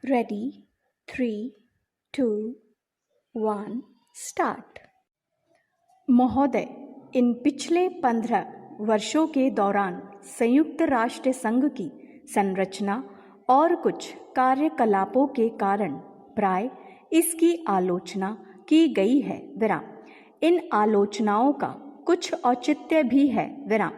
Ready 3, 2, 1 start. महोदय, इन पिछले 15 वर्षों के दौरान संयुक्त राष्ट्र संघ की संरचना और कुछ कार्यकलापों के कारण प्राय इसकी आलोचना की गई है विराम। इन आलोचनाओं का कुछ औचित्य भी है विराम,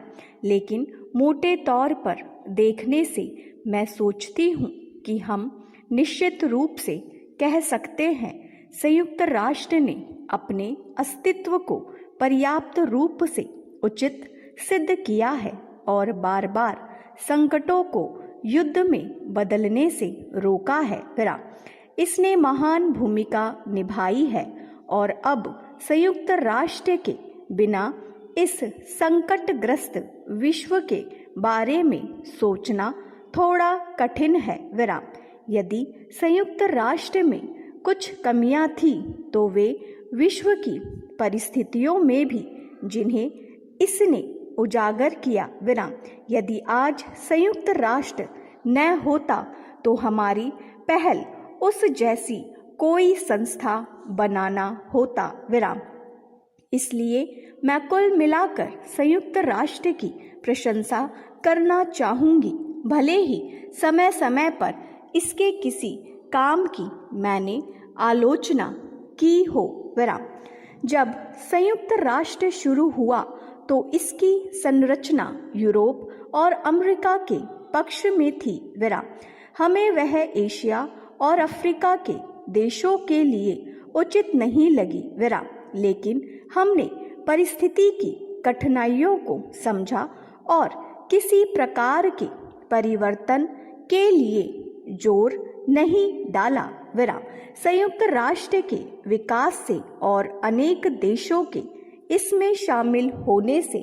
लेकिन मोटे तौर पर देखने से मैं सोचती हूँ कि हम निश्चित रूप से कह सकते हैं संयुक्त राष्ट्र ने अपने अस्तित्व को पर्याप्त रूप से उचित सिद्ध किया है और बार बार संकटों को युद्ध में बदलने से रोका है विराम। इसने महान भूमिका निभाई है और अब संयुक्त राष्ट्र के बिना इस संकटग्रस्त विश्व के बारे में सोचना थोड़ा कठिन है विराम। यदि संयुक्त राष्ट्र में कुछ कमियां थी तो वे विश्व की परिस्थितियों में भी, जिन्हें इसने उजागर किया विराम। यदि आज संयुक्त राष्ट्र न होता तो हमारी पहल उस जैसी कोई संस्था बनाना होता विराम। इसलिए मैं कुल मिलाकर संयुक्त राष्ट्र की प्रशंसा करना चाहूँगी, भले ही समय समय पर इसके किसी काम की मैंने आलोचना की हो विराम। जब संयुक्त राष्ट्र शुरू हुआ तो इसकी संरचना यूरोप और अमेरिका के पक्ष में थी विराम। हमें वह एशिया और अफ्रीका के देशों के लिए उचित नहीं लगी विराम, लेकिन हमने परिस्थिति की कठिनाइयों को समझा और किसी प्रकार के परिवर्तन के लिए जोर नहीं डाला विराम। संयुक्त राष्ट्र के विकास से और अनेक देशों के इसमें शामिल होने से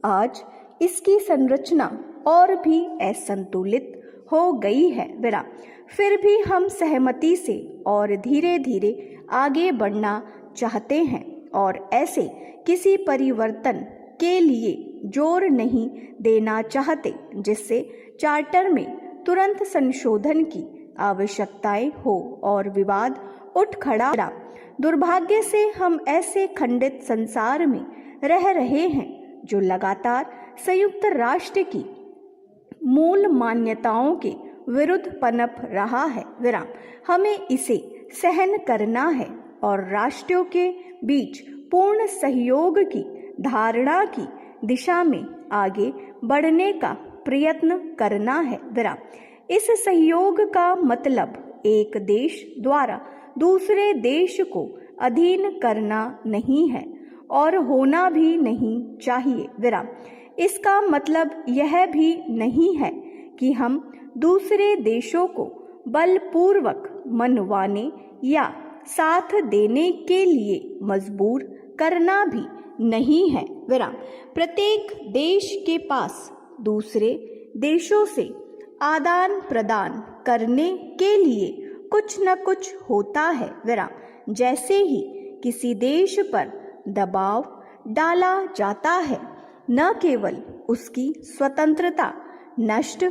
आज इसकी संरचना और भी असंतुलित हो गई है विराम। फिर भी हम सहमति से और धीरे धीरे आगे बढ़ना चाहते हैं और ऐसे किसी परिवर्तन के लिए जोर नहीं देना चाहते जिससे चार्टर में तुरंत संशोधन की आवश्यकताएं हो और विवाद उठ खड़ा। दुर्भाग्य से हम ऐसे खंडित संसार में रह रहे हैं जो लगातार संयुक्त राष्ट्र की मूल मान्यताओं के विरुद्ध पनप रहा है विराम। हमें इसे सहन करना है और राष्ट्रों के बीच पूर्ण सहयोग की धारणा की दिशा में आगे बढ़ने का प्रयत्न करना है विराम। इस सहयोग का मतलब एक देश द्वारा दूसरे देश को अधीन करना नहीं है और होना भी नहीं चाहिए विराम। इसका मतलब यह भी नहीं है कि हम दूसरे देशों को बलपूर्वक मनवाने या साथ देने के लिए मजबूर करना भी नहीं है विराम। प्रत्येक देश के पास दूसरे देशों से आदान प्रदान करने के लिए कुछ न कुछ होता है विराम। जैसे ही किसी देश पर दबाव डाला जाता है, न केवल उसकी स्वतंत्रता नष्ट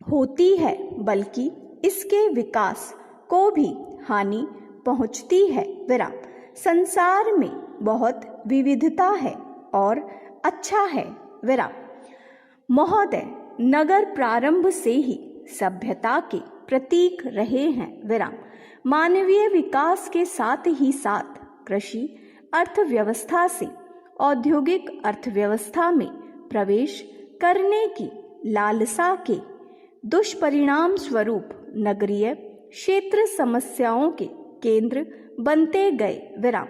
होती है बल्कि इसके विकास को भी हानि पहुंचती है विराम। संसार में बहुत विविधता है और अच्छा है विराम। महोदय, नगर प्रारंभ से ही सभ्यता के प्रतीक रहे हैं विराम। मानवीय विकास के साथ ही साथ कृषि अर्थव्यवस्था से औद्योगिक अर्थव्यवस्था में प्रवेश करने की लालसा के दुष्परिणाम स्वरूप नगरीय क्षेत्र समस्याओं के केंद्र बनते गए विराम।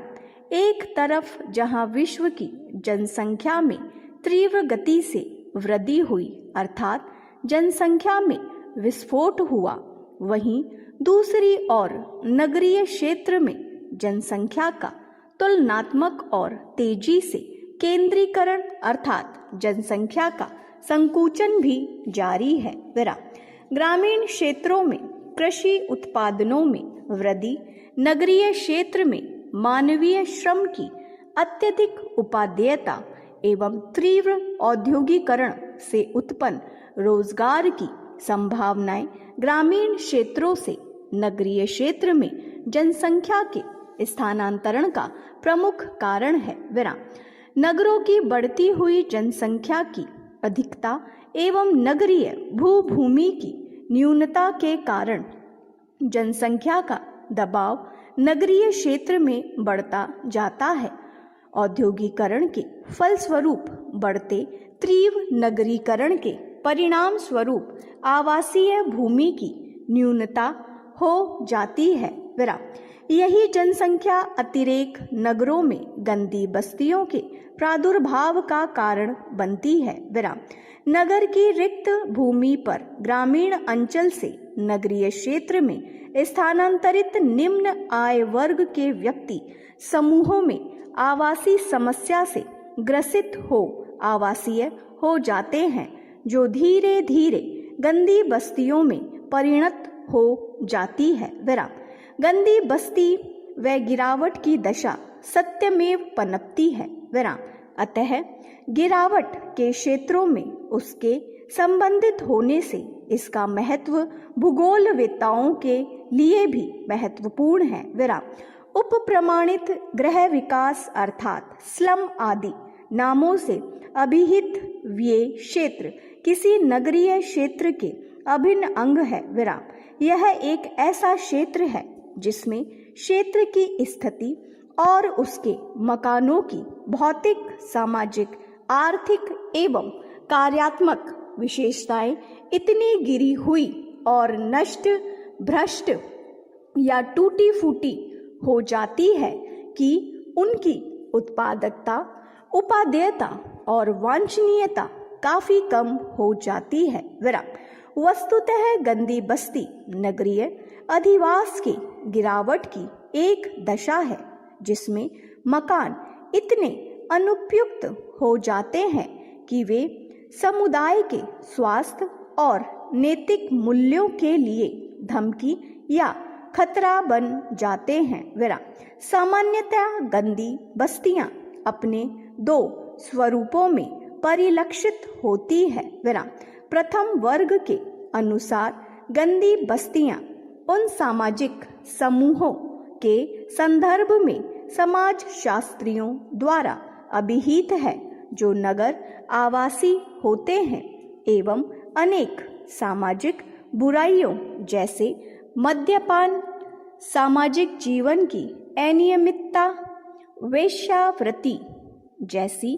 एक तरफ जहां विश्व की जनसंख्या में तीव्र गति से वृद्धि हुई, अर्थात जनसंख्या में विस्फोट हुआ, वहीं दूसरी ओर नगरीय क्षेत्र में जनसंख्या का तुलनात्मक और तेजी से केंद्रीकरण अर्थात जनसंख्या का संकुचन भी जारी है विराम। ग्रामीण क्षेत्रों में कृषि उत्पादनों में वृद्धि, नगरीय क्षेत्र में मानवीय श्रम की अत्यधिक उपादेयता एवं तीव्र औद्योगिकरण से उत्पन्न रोजगार की संभावनाएं ग्रामीण क्षेत्रों से नगरीय क्षेत्र में जनसंख्या के स्थानांतरण का प्रमुख कारण है। विराम। नगरों की बढ़ती हुई जनसंख्या की अधिकता एवं नगरीय भूमि की न्यूनता के कारण जनसंख्या का दबाव नगरीय क्षेत्र में बढ़ता जाता है। औद्योगिकरण के फलस्वरूप बढ़ते तीव्र नगरीकरण के परिणाम स्वरूप आवासीय भूमि की न्यूनता हो जाती है। विराम। यही जनसंख्या अतिरेक नगरों में गंदी बस्तियों के प्रादुर्भाव का कारण बनती है। विराम। नगर की रिक्त भूमि पर ग्रामीण अंचल से नगरीय क्षेत्र में स्थानांतरित निम्न आय वर्ग के व्यक्ति समूहों में आवासीय समस्या से ग्रसित आवासीय हो जाते हैं, जो धीरे धीरे गंदी बस्तियों में परिणत हो जाती है। विराम। गंदी बस्ती व गिरावट की दशा सत्यमेव पनपती है। विराम। अतः गिरावट के क्षेत्रों में उसके संबंधित होने से इसका महत्व भूगोलवेत्ताओं के लिए भी महत्वपूर्ण है। विराम। उप प्रमाणित गृह विकास अर्थात स्लम आदि नामों से अभिहित ये क्षेत्र किसी नगरीय क्षेत्र के अभिन्न अंग है। विराम। यह एक ऐसा क्षेत्र है जिसमें क्षेत्र की स्थिति और उसके मकानों की भौतिक, सामाजिक, आर्थिक एवं कार्यात्मक विशेषताएं इतनी गिरी हुई और नष्ट, भ्रष्ट या टूटी फूटी हो जाती है कि उनकी उत्पादकता, उपादेयता और वांछनीयता काफी कम हो जाती है। विराम। वस्तुतः गंदी बस्ती नगरीय अधिवास की गिरावट की एक दशा है जिसमें मकान इतने अनुपयुक्त हो जाते हैं कि वे समुदाय के स्वास्थ्य और नैतिक मूल्यों के लिए धमकी या खतरा बन जाते हैं। विराम। सामान्यतः गंदी बस्तियां अपने दो स्वरूपों में परिलक्षित होती है। विराम। प्रथम वर्ग के अनुसार गंदी बस्तियां उन सामाजिक समूहों के संदर्भ में समाज शास्त्रियों द्वारा अभिहित है जो नगर आवासी होते हैं एवं अनेक सामाजिक बुराइयों जैसे मद्यपान, सामाजिक जीवन की अनियमितता, वेश्यावृत्ति जैसी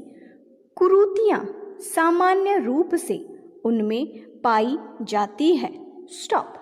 कुरीतियां सामान्य रूप से उनमें पाई जाती है। स्टॉप।